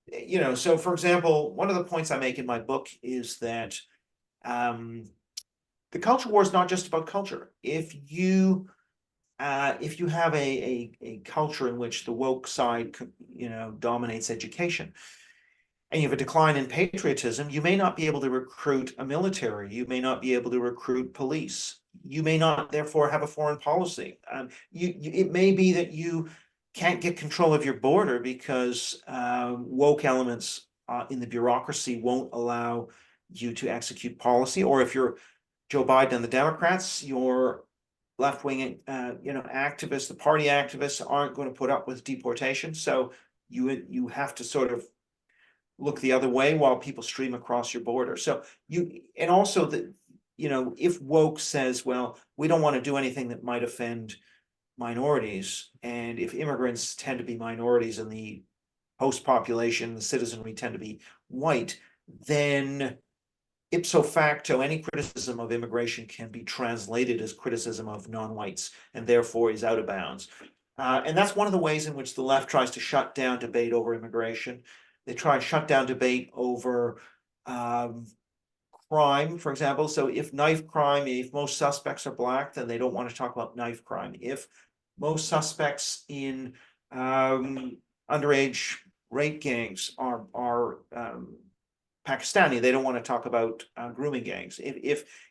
You know, so for example, one of the points I make in my book is that the culture war is not just about culture. If you have a culture in which the woke side, you know, dominates education, and you have a decline in patriotism, you may not be able to recruit a military. You may not be able to recruit police. You may not, therefore, have a foreign policy. It may be that you can't get control of your border because woke elements in the bureaucracy won't allow you to execute policy, or if you're Joe Biden and the Democrats, your left-wing, activists, the party activists aren't going to put up with deportation. So you have to sort of look the other way while people stream across your border. So and also that, if woke says, well, we don't want to do anything that might offend minorities, and if immigrants tend to be minorities and the host population, the citizenry tend to be white, then ipso facto, any criticism of immigration can be translated as criticism of non-whites, and therefore is out of bounds. And that's one of the ways in which the left tries to shut down debate over immigration. They try and shut down debate over crime, for example. So if knife crime, if most suspects are black, then they don't want to talk about knife crime. If most suspects in underage rape gangs are Pakistani, they don't want to talk about grooming gangs.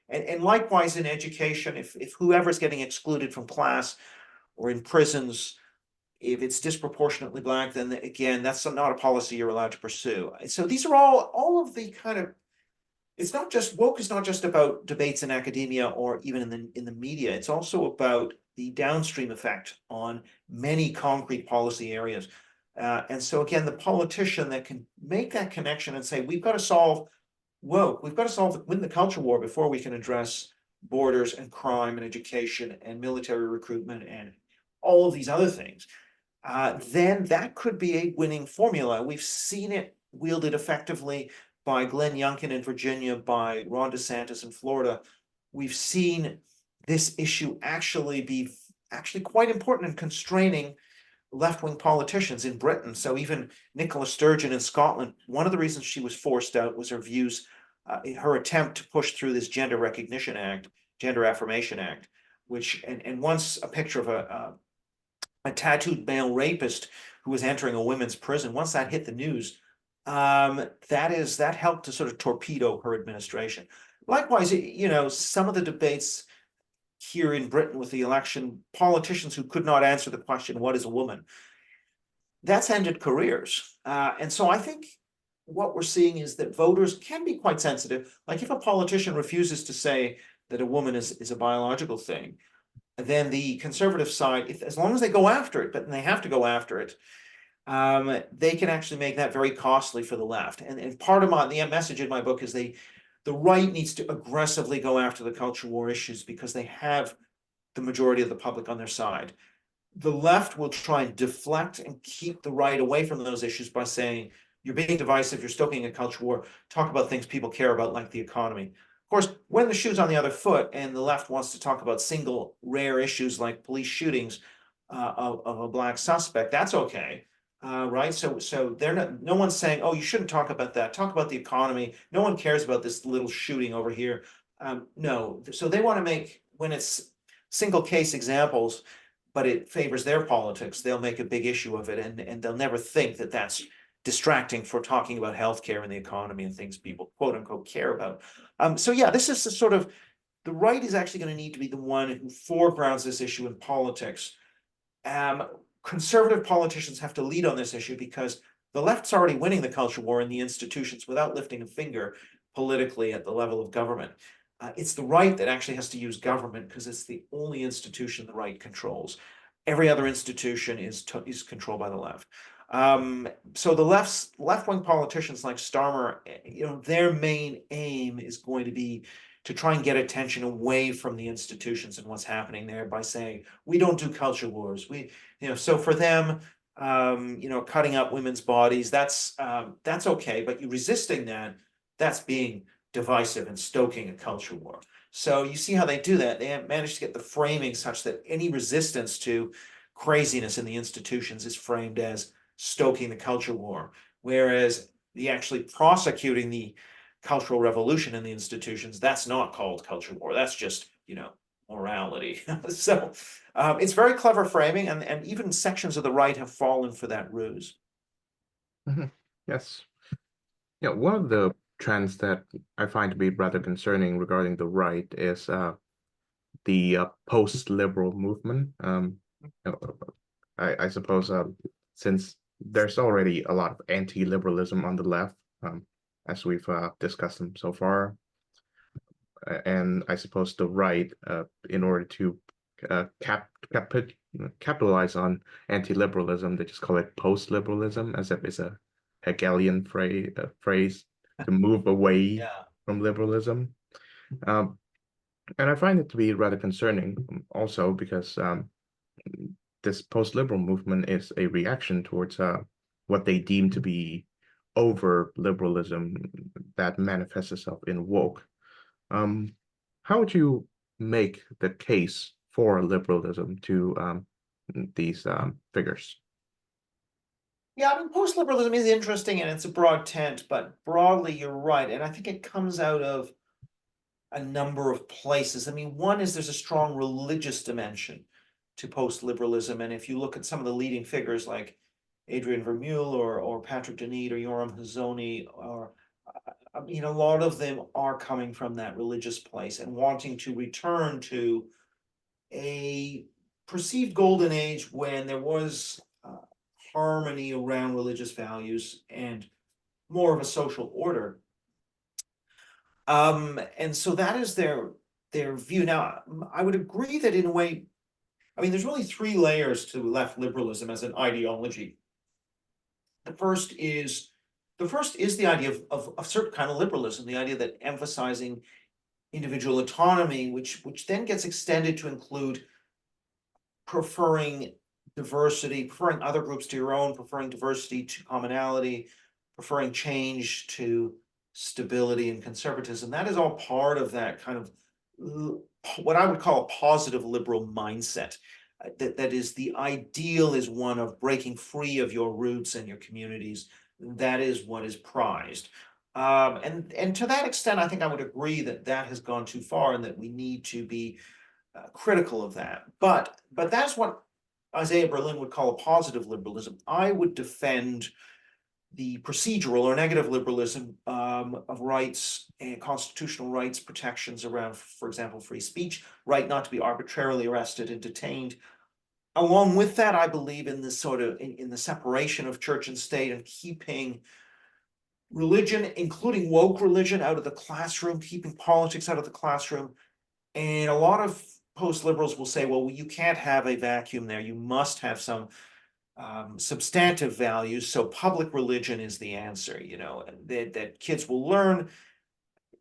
And likewise in education, if whoever's getting excluded from class or in prisons, if it's disproportionately black, then again, that's not a policy you're allowed to pursue. So these are all of the kind of, it's not just woke is not just about debates in academia or even in the media. It's also about the downstream effect on many concrete policy areas. And so again, the politician that can make that connection and say, we've got to solve woke, we've got to win the culture war before we can address borders and crime and education and military recruitment and all of these other things, then that could be a winning formula. We've seen it wielded effectively by Glenn Youngkin in Virginia, by Ron DeSantis in Florida. We've seen this issue actually be quite important in constraining left-wing politicians in Britain. So even Nicola Sturgeon in Scotland, one of the reasons she was forced out was her views, her attempt to push through this Gender Recognition Act, Gender Affirmation Act, which, and once a picture of a tattooed male rapist who was entering a women's prison, once that hit the news, that helped to sort of torpedo her administration. Likewise, some of the debates here in Britain with the election, politicians who could not answer the question, what is a woman? That's ended careers. And so I think what we're seeing is that voters can be quite sensitive. Like if a politician refuses to say that a woman is a biological thing, then the conservative side, as long as they go after it, but they have to go after it, they can actually make that very costly for the left. And part of the message in my book is the right needs to aggressively go after the culture war issues because they have the majority of the public on their side. The left will try and deflect and keep the right away from those issues by saying, you're being divisive, you're stoking a culture war, talk about things people care about, like the economy. Of course, when the shoe's on the other foot and the left wants to talk about single rare issues like police shootings of a black suspect, that's okay. Right. So no one's saying, oh, you shouldn't talk about that. Talk about the economy. No one cares about this little shooting over here. No. So they want to make, when it's single case examples, but it favors their politics, they'll make a big issue of it. And they'll never think that that's distracting for talking about healthcare and the economy and things people quote unquote care about. So yeah, this is the right is actually going to need to be the one who foregrounds this issue in politics. Conservative politicians have to lead on this issue because the left's already winning the culture war in the institutions without lifting a finger politically at the level of government. It's the right that actually has to use government because it's the only institution the right controls. Every other institution is controlled by the left. So the left-wing politicians like Starmer, their main aim is going to be to try and get attention away from the institutions and what's happening there by saying, we don't do culture wars. So for them, cutting up women's bodies, that's okay, but you resisting that's being divisive and stoking a culture war. So you see how they do that. They have managed to get the framing such that any resistance to craziness in the institutions is framed as stoking the culture war, whereas the actually prosecuting the cultural revolution in the institutions, that's not called culture war. That's just, morality. So it's very clever framing, and even sections of the right have fallen for that ruse. Yes. Yeah, one of the trends that I find to be rather concerning regarding the right is the post-liberal movement. I suppose since there's already a lot of anti-liberalism on the left, as we've discussed them so far. And I suppose the right, in order to capitalize on anti-liberalism, they just call it post-liberalism, as if it's a Hegelian phrase to move away Yeah. from liberalism. Um, and I find it to be rather concerning also because this post-liberal movement is a reaction towards what they deem to be over liberalism that manifests itself in woke. Um, how would you make the case for liberalism to these figures? Yeah, I mean, post-liberalism is interesting and it's a broad tent, but broadly, you're right. And I think it comes out of a number of places. I mean, one is there's a strong religious dimension to post-liberalism. And if you look at some of the leading figures like Adrian Vermeule or Patrick Deneen or Yoram Hazony, or I mean, a lot of them are coming from that religious place and wanting to return to a perceived golden age when there was harmony around religious values and more of a social order. And so that is their view. Now, I would agree that in a way, I mean, there's really three layers to left liberalism as an ideology. The first is the idea of a certain kind of liberalism, the idea that emphasizing individual autonomy, which then gets extended to include preferring diversity, preferring other groups to your own, preferring diversity to commonality, preferring change to stability and conservatism. That is all part of that kind of what I would call a positive liberal mindset. That is, the ideal is one of breaking free of your roots and your communities. That is what is prized. And to that extent, I think I would agree that that has gone too far and that we need to be critical of that. But that's what Isaiah Berlin would call a positive liberalism. I would defend the procedural or negative liberalism of rights and constitutional rights protections around, for example, free speech, right not to be arbitrarily arrested and detained. Along with that, I believe in this sort of in the separation of church and state and keeping religion, including woke religion, out of the classroom, keeping politics out of the classroom. And a lot of post-liberals will say, well, you can't have a vacuum there. You must have some substantive values. So public religion is the answer, you know, that kids will learn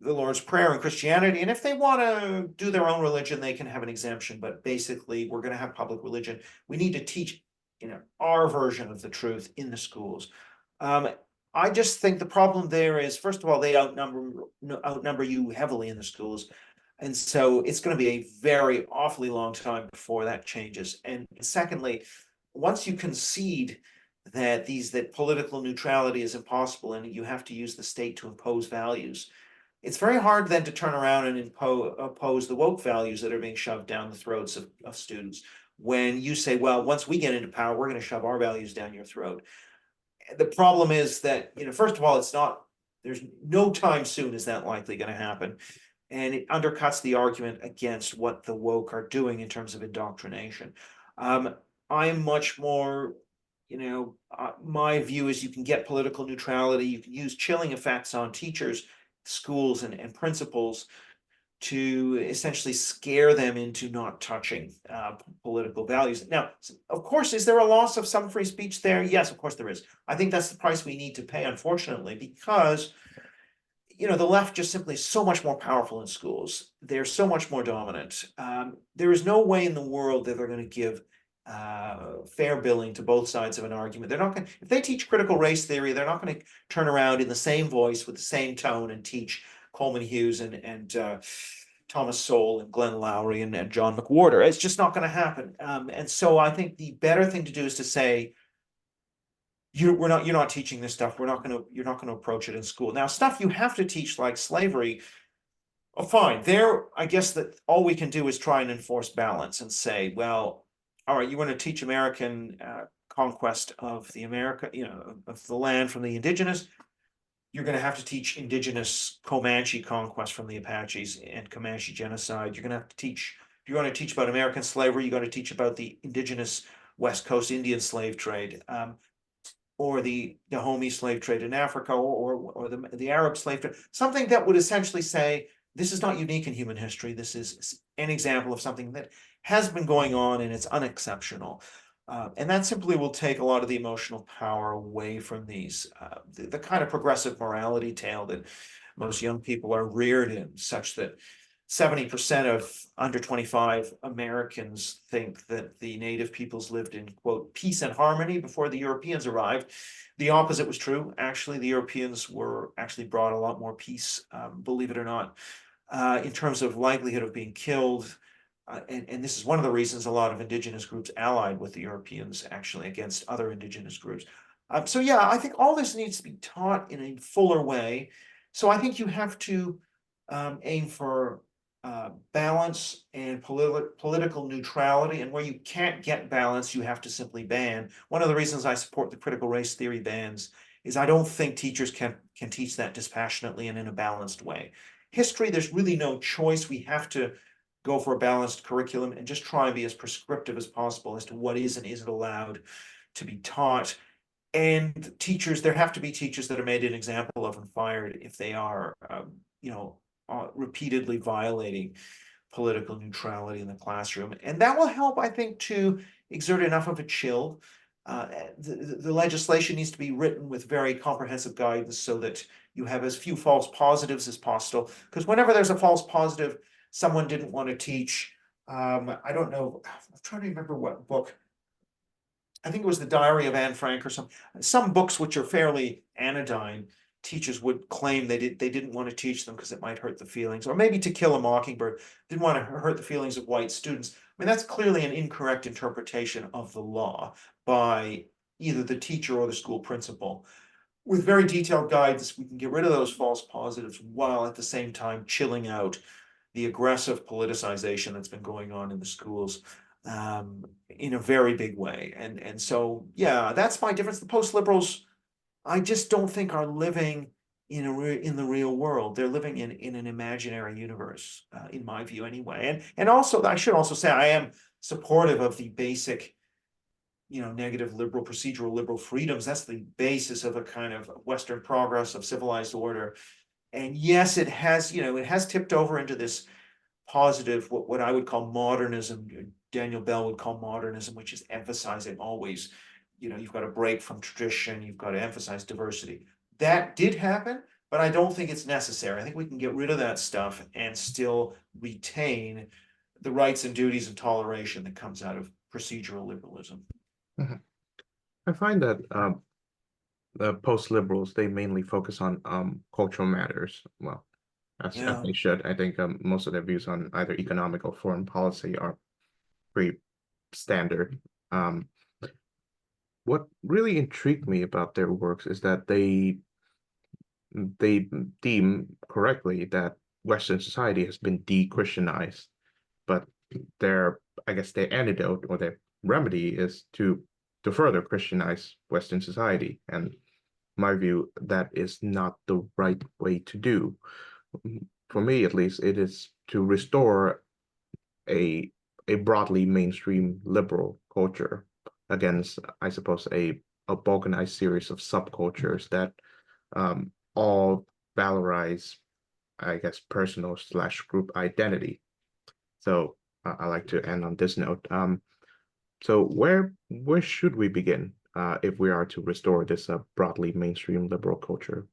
the Lord's Prayer and Christianity. And if they want to do their own religion, they can have an exemption. But basically, we're going to have public religion. We need to teach, you know, our version of the truth in the schools. I just think the problem there is, first of all, they outnumber you heavily in the schools. And so it's going to be a very awfully long time before that changes. And secondly, once you concede that political neutrality is impossible and you have to use the state to impose values, it's very hard then to turn around and oppose the woke values that are being shoved down the throats of students. When you say, well, once we get into power, we're going to shove our values down your throat. The problem is that, you know, first of all, there's no time soon is that likely going to happen. And it undercuts the argument against what the woke are doing in terms of indoctrination. I'm much more, you know, my view is you can get political neutrality, you can use chilling effects on teachers, schools, and principals to essentially scare them into not touching political values. Now, of course, is there a loss of some free speech there? Yes, of course there is. I think that's the price we need to pay, unfortunately, because you know, the left just simply is so much more powerful in schools. They're so much more dominant. There is no way in the world that they're going to give fair billing to both sides of an argument. They're not going to, if they teach critical race theory, they're not going to turn around in the same voice with the same tone and teach Coleman Hughes and Thomas Sowell and Glenn Lowry and John McWhorter. It's just not going to happen. And so I think the better thing to do is to say, you're not teaching this stuff. You're not going to approach it in school. Now, stuff you have to teach like slavery, oh, fine. There, I guess that all we can do is try and enforce balance and say, well, all right, you want to teach American conquest of the of the land from the indigenous. You're going to have to teach indigenous Comanche conquest from the Apaches and Comanche genocide. You're going to have to teach, if you want to teach about American slavery, you got to teach about the indigenous West Coast Indian slave trade. or the Dahomey slave trade in Africa, or the Arab slave trade, something that would essentially say, this is not unique in human history. This is an example of something that has been going on and it's unexceptional. And that simply will take a lot of the emotional power away from the kind of progressive morality tale that most young people are reared in, such that 70% of under 25 Americans think that the native peoples lived in, quote, peace and harmony before the Europeans arrived. The opposite was true. Actually, the Europeans were actually brought a lot more peace, believe it or not, in terms of likelihood of being killed. And this is one of the reasons a lot of indigenous groups allied with the Europeans actually against other indigenous groups. So yeah, I think all this needs to be taught in a fuller way. So I think you have to aim for balance and political neutrality. And where you can't get balance, you have to simply ban. One of the reasons I support the critical race theory bans is I don't think teachers can teach that dispassionately and in a balanced way. History, there's really no choice. We have to go for a balanced curriculum and just try and be as prescriptive as possible as to what is and isn't allowed to be taught. And teachers, there have to be teachers that are made an example of and fired if they are, repeatedly violating political neutrality in the classroom. And that will help, I think, to exert enough of a chill. The legislation needs to be written with very comprehensive guidance so that you have as few false positives as possible. Because whenever there's a false positive, someone didn't want to teach. I don't know. I'm trying to remember what book. I think it was the Diary of Anne Frank or some books which are fairly anodyne. Teachers would claim they didn't want to teach them because it might hurt the feelings, or maybe To Kill a Mockingbird didn't want to hurt the feelings of white students. I mean, that's clearly an incorrect interpretation of the law by either the teacher or the school principal. With very detailed guidance, we can get rid of those false positives while at the same time chilling out the aggressive politicization that's been going on in the schools in a very big way. And so, yeah, that's my difference. The post-liberals, I just don't think are living in the real world. They're living in an imaginary universe, in my view, anyway. And also, I should also say, I am supportive of the basic, negative liberal, procedural liberal freedoms. That's the basis of a kind of Western progress of civilized order. And yes, it has tipped over into this positive, what I would call modernism. Daniel Bell would call modernism, which is emphasizing always, you've got to break from tradition, you've got to emphasize diversity. That did happen, but I don't think it's necessary. I think we can get rid of that stuff and still retain the rights and duties and toleration that comes out of procedural liberalism. Mhm. I find that the post-liberals, they mainly focus on cultural matters. Well, as Yeah. they should. I think most of their views on either economic or foreign policy are pretty standard. Um, what really intrigued me about their works is that they deem correctly that Western society has been de-Christianized, but I guess their antidote or their remedy is to further Christianize Western society. And my view, that is not the right way to do. For me, at least, it is to restore a broadly mainstream liberal culture against, I suppose, a balkanized series of subcultures that all valorize, I guess, personal slash group identity. So I like to end on this note. So where should we begin if we are to restore this broadly mainstream liberal culture?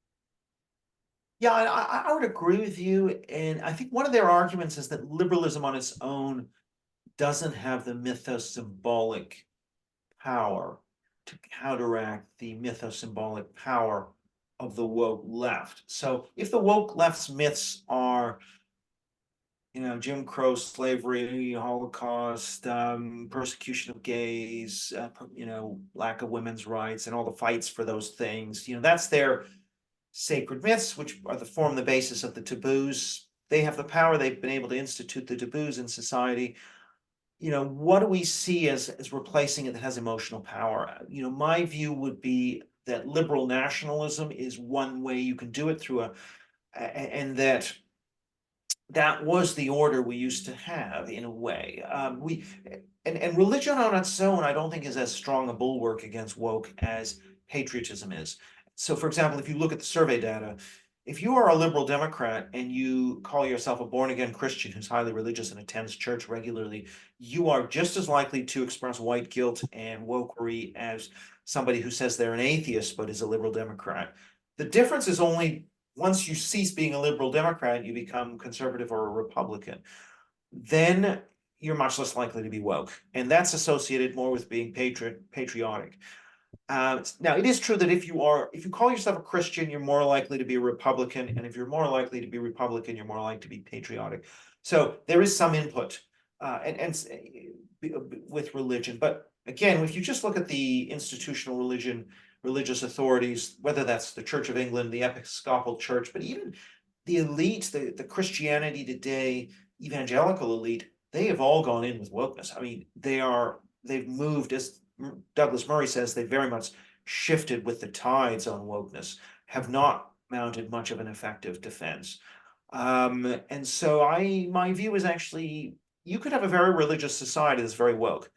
Yeah, I would agree with you. And I think one of their arguments is that liberalism on its own doesn't have the mythosymbolic power to counteract the mythosymbolic power of the woke left. So if the woke left's myths are, Jim Crow, slavery, Holocaust, persecution of gays, lack of women's rights, and all the fights for those things, that's their sacred myths, which form the basis of the taboos. They have the power. They've been able to institute the taboos in society. What do we see as replacing it that has emotional power? My view would be that liberal nationalism is one way you can do it and that was the order we used to have in a way. And religion on its own, I don't think is as strong a bulwark against woke as patriotism is. So, for example, if you look at the survey data, if you are a liberal Democrat and you call yourself a born-again Christian who's highly religious and attends church regularly, you are just as likely to express white guilt and wokery as somebody who says they're an atheist but is a liberal Democrat. The difference is only once you cease being a liberal Democrat, you become conservative or a Republican. Then you're much less likely to be woke, and that's associated more with being patriotic. Now, it is true that if you call yourself a Christian, you're more likely to be a Republican, and if you're more likely to be Republican, you're more likely to be patriotic. So there is some input, with religion. But again, if you just look at the institutional religious authorities, whether that's the Church of England, the Episcopal Church, but even the elite, the Christianity Today, evangelical elite, they have all gone in with wokeness. I mean, they've moved, as Douglas Murray says, they very much shifted with the tides on wokeness, have not mounted much of an effective defense. And so my view is actually, you could have a very religious society that's very woke.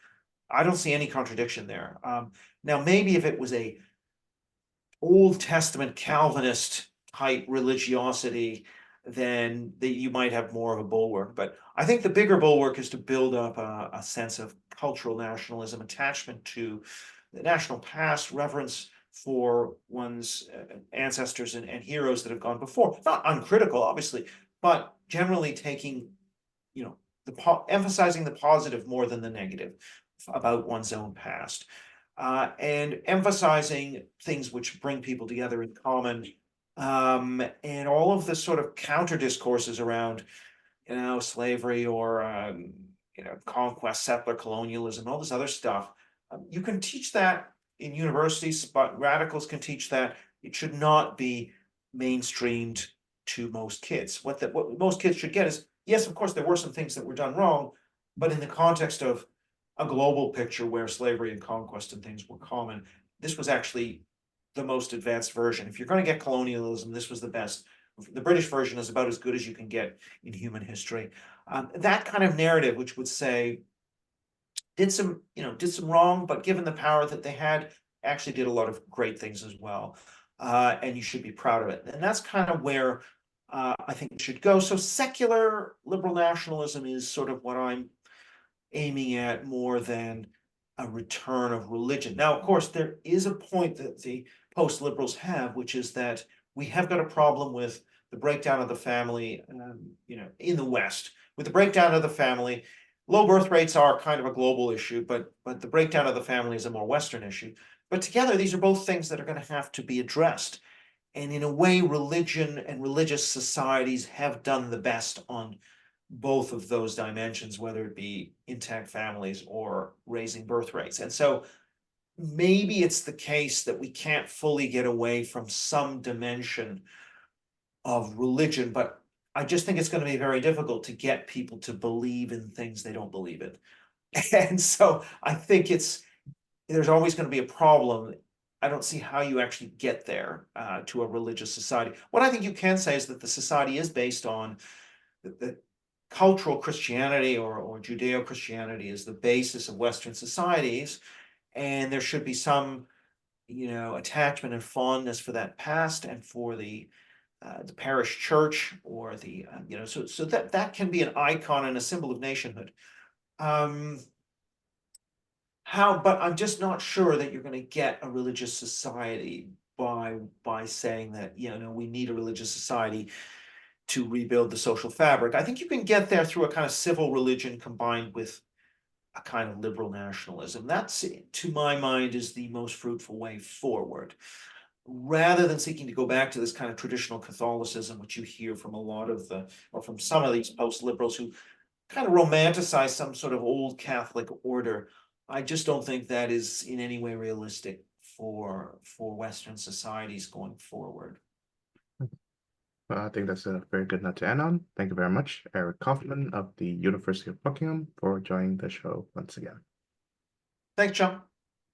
I don't see any contradiction there. Now, maybe if it was a Old Testament Calvinist type religiosity, then you might have more of a bulwark. But I think the bigger bulwark is to build up a sense of cultural nationalism, attachment to the national past, reverence for one's ancestors and heroes that have gone before. Not uncritical, obviously, but generally taking, emphasizing the positive more than the negative about one's own past. And emphasizing things which bring people together in common, and all of the sort of counter discourses around, slavery or conquest, settler colonialism, all this other stuff. You can teach that in universities, but radicals can teach that. It should not be mainstreamed to most kids. What most kids should get is, yes, of course, there were some things that were done wrong, but in the context of a global picture where slavery and conquest and things were common, this was actually the most advanced version. If you're going to get colonialism, this was the best. The British version is about as good as you can get in human history. That kind of narrative, which would say, did some wrong, but given the power that they had, actually did a lot of great things as well. And you should be proud of it. And that's kind of where I think it should go. So secular liberal nationalism is sort of what I'm aiming at more than a return of religion. Now, of course, there is a point that the post-liberals have, which is that we have got a problem with the breakdown of the family, in the West. With the breakdown of the family, low birth rates are kind of a global issue, but the breakdown of the family is a more Western issue. But together, these are both things that are going to have to be addressed. And in a way, religion and religious societies have done the best on both of those dimensions, whether it be intact families or raising birth rates. And so maybe it's the case that we can't fully get away from some dimension of religion, but I just think it's going to be very difficult to get people to believe in things they don't believe in. And so I think there's always going to be a problem. I don't see how you actually get there to a religious society. What I think you can say is that the society is based on the cultural Christianity or Judeo-Christianity is the basis of Western societies, and there should be some, attachment and fondness for that past and for the parish church or so that can be an icon and a symbol of nationhood. But I'm just not sure that you're going to get a religious society by saying that, we need a religious society to rebuild the social fabric. I think you can get there through a kind of civil religion combined with a kind of liberal nationalism. That's, to my mind, is the most fruitful way forward, rather than seeking to go back to this kind of traditional Catholicism, which you hear from from some of these post-liberals who kind of romanticize some sort of old Catholic order. I just don't think that is in any way realistic for Western societies going forward. Well, I think that's a very good note to end on. Thank you very much, Eric Kaufmann of the University of Buckingham, for joining the show once again. Thanks, John.